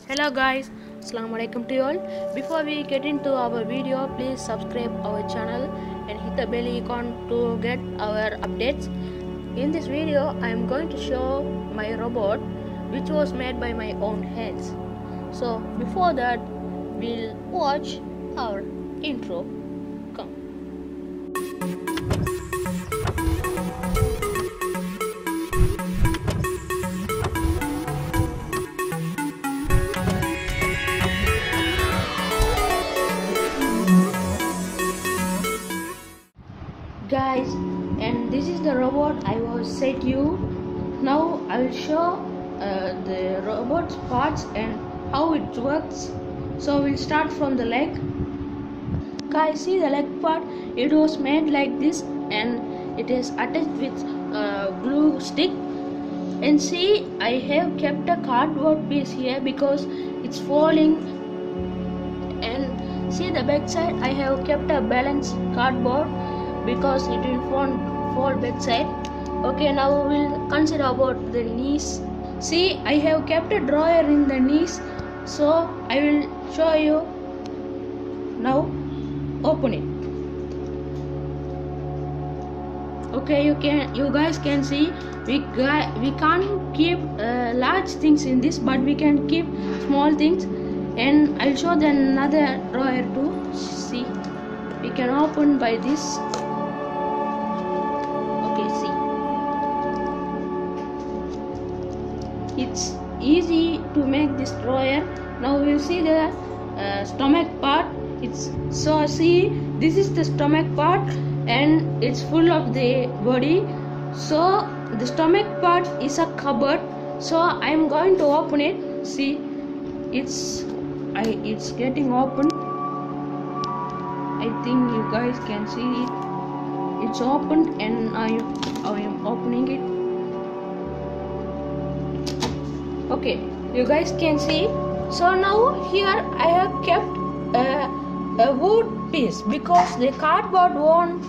Hello guys, Assalamu alaikum to you all. Before we get into our video, please subscribe our channel and hit the bell icon to get our updates. In this video, I am going to show my robot which was made by my own hands. So before that, we'll watch our intro. Come. Guys, and this is the robot I was said you. Now I will show the robot's parts and how it works. So we'll start from the leg. Guys, see the leg part, it was made like this and it is attached with glue stick. And see, I have kept a cardboard piece here because it's falling. And see the back side, I have kept a balanced cardboard because it will fall back side. Okay, now we'll consider about the knees. See, I have kept a drawer in the knees, so I will show you. Now open it. Okay, you guys can see we can't keep large things in this, but we can keep small things. And I'll show the another drawer too. See, we can open by this. It's easy to make this drawer. Now we'll see the stomach part. See, this is the stomach part and it's full of the body. So the stomach part is a cupboard, so I'm going to open it. See, it's getting open. I think you guys can see it. It's opened and I am opening it. Okay, you guys can see. So now here I have kept a wood piece because the cardboard won't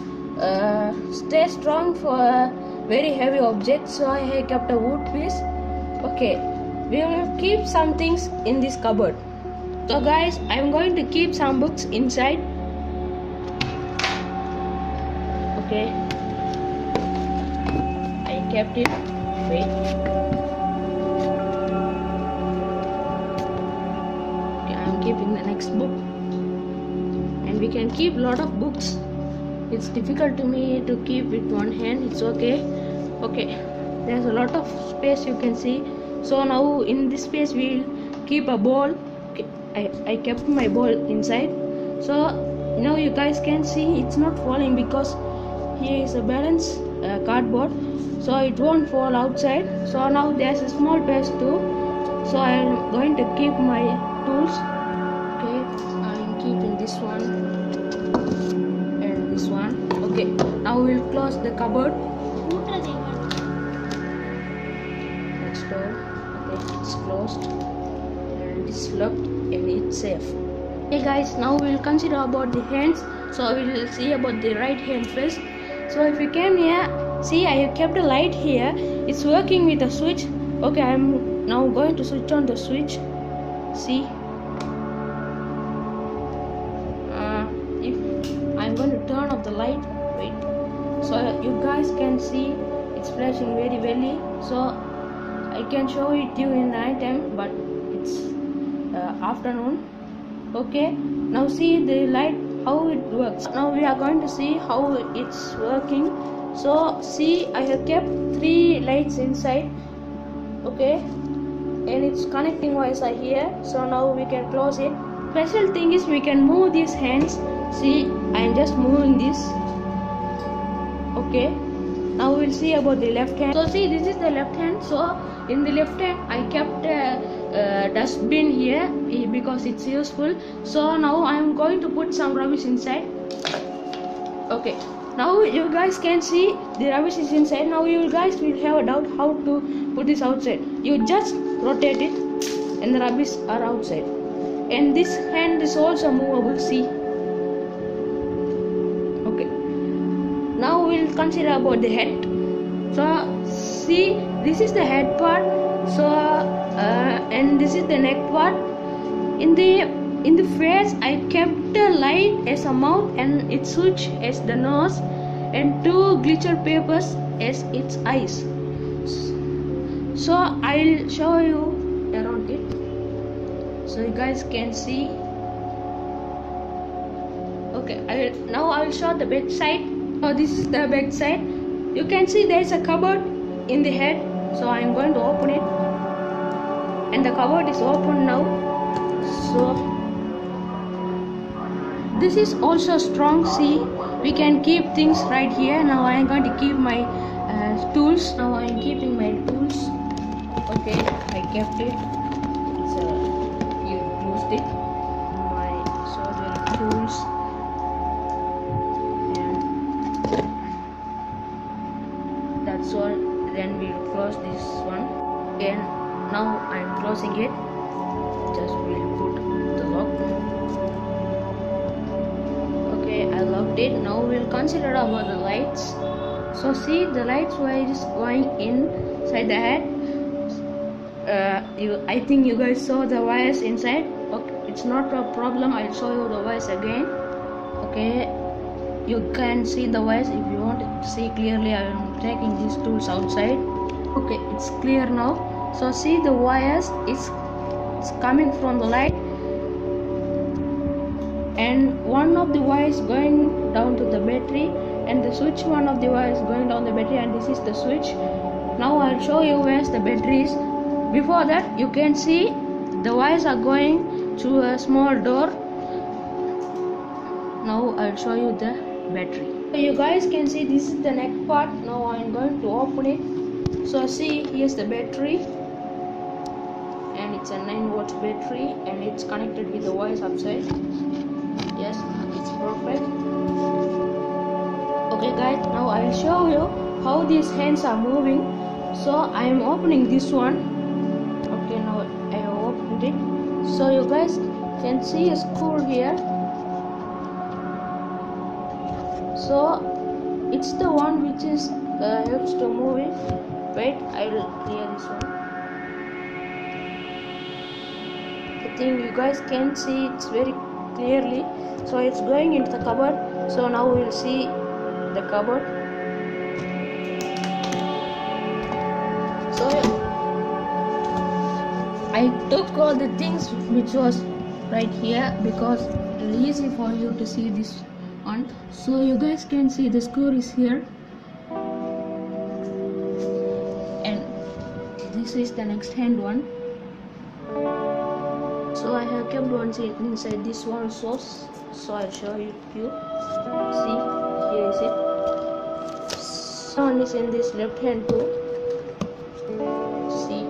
stay strong for a very heavy object, so I have kept a wood piece. Okay, we will keep some things in this cupboard. So guys, I am going to keep some books inside. Okay, I kept it. Wait. Keeping the next book, and we can keep lot of books. It's difficult to me to keep with one hand. It's okay. There's a lot of space, you can see. So now in this space we'll keep a ball. Okay, I kept my ball inside. So now you guys can see it's not falling because here is a balance cardboard, so it won't fall outside. So now there's a small space too, so I'm going to keep my tools. I'm keeping this one and this one. Okay, now we'll close the cupboard. Next door. Okay, it's closed and it's locked and it's safe. Okay guys, now we'll consider about the hands. So we'll see about the right hand first. So if you came here, see, I have kept a light here. It's working with a switch. Okay, I'm now going to switch on the switch. See, I'm going to turn off the light. Wait, so you guys can see it's flashing very well. So I can show it to you in night time, but it's afternoon. Okay, now see the light, how it works. Now we are going to see how it's working. So see, I have kept 3 lights inside. Okay, and it's connecting wires are here. So now we can close it. Special thing is we can move these hands. See, I am just moving this. Okay, now we'll see about the left hand. So see, this is the left hand. So in the left hand I kept a dustbin here because it's useful. So now I am going to put some rubbish inside. Okay, now you guys can see the rubbish is inside. Now you guys will have a doubt how to put this outside. You just rotate it and the rubbish are outside. And this hand is also movable. See. Okay, now we'll consider about the head. So see, this is the head part. So and this is the neck part. In the face I kept the light as a mouth and its switch as the nose and 2 glitter papers as its eyes. So I'll show you around it so you guys can see. Okay, now I'll show the back side. Oh, this is the back side. You can see there is a cupboard in the head, so I'm going to open it, and the cupboard is open now. So this is also strong. See, we can keep things right here. Now I am going to keep my tools. Now I am keeping my tools. Okay, I kept it. It's a glue stick. My soldering tools. That's all. Then we'll close this one again. Now I'm closing it. Just we'll put the lock. Okay, I locked it. Now we'll consider about the lights. So see, the lights wire is going inside the head. I think you guys saw the wires inside. Okay, it's not a problem. I'll show you the wires again. Okay, you can see the wires if you want to see clearly. I am taking these tools outside. Okay, it's clear now. So see, the wires is coming from the light, and one of the wires going down to the battery, and the switch, one of the wires going down the battery, and this is the switch. Now I'll show you where the battery is. Before that, you can see the wires are going through a small door. Now I'll show you the battery. So you guys can see this is the neck part. Now I'm going to open it. So see, here's the battery, and it's a 9 volt battery, and it's connected with the wires outside. Yes, it's perfect. Okay guys, now I'll show you how these hands are moving. So I am opening this one. Okay, now I have opened it. So you guys can see a screw here. So it's the one which is helps to move it. Wait, I will clear this one. I think you guys can see it's very clearly. So it's going into the cupboard. So now we'll see the cupboard. So I took all the things which was right here because it's easy for you to see this one. So you guys can see the screw is here, and this is the next hand one. So I have kept one inside this one sauce. So I'll show you. See, here is it. One is in this left hand too. See,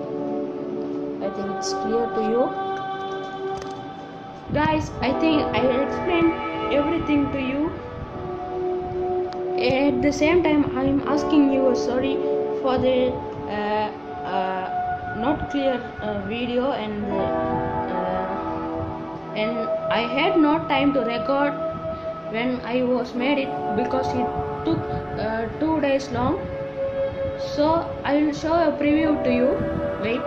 I think it's clear to you guys. I think I explained everything to you. At the same time, I am asking you sorry for the not clear video, and I had no time to record when I was made it because it took 2 days long. So I will show a preview to you. Wait.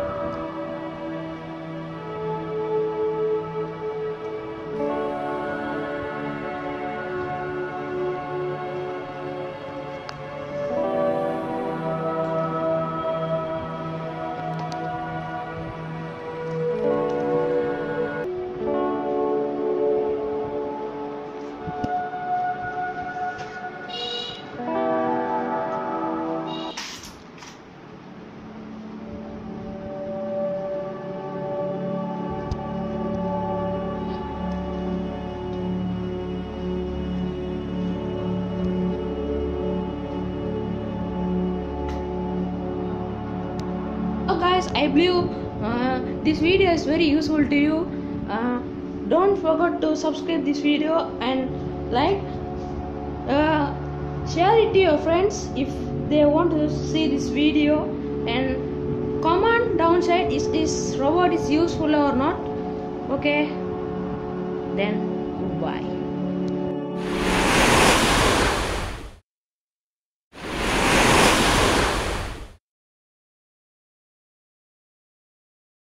Guys, I believe this video is very useful to you. Don't forget to subscribe this video and like, share it to your friends if they want to see this video, and comment downside is this robot is useful or not. Okay, then goodbye.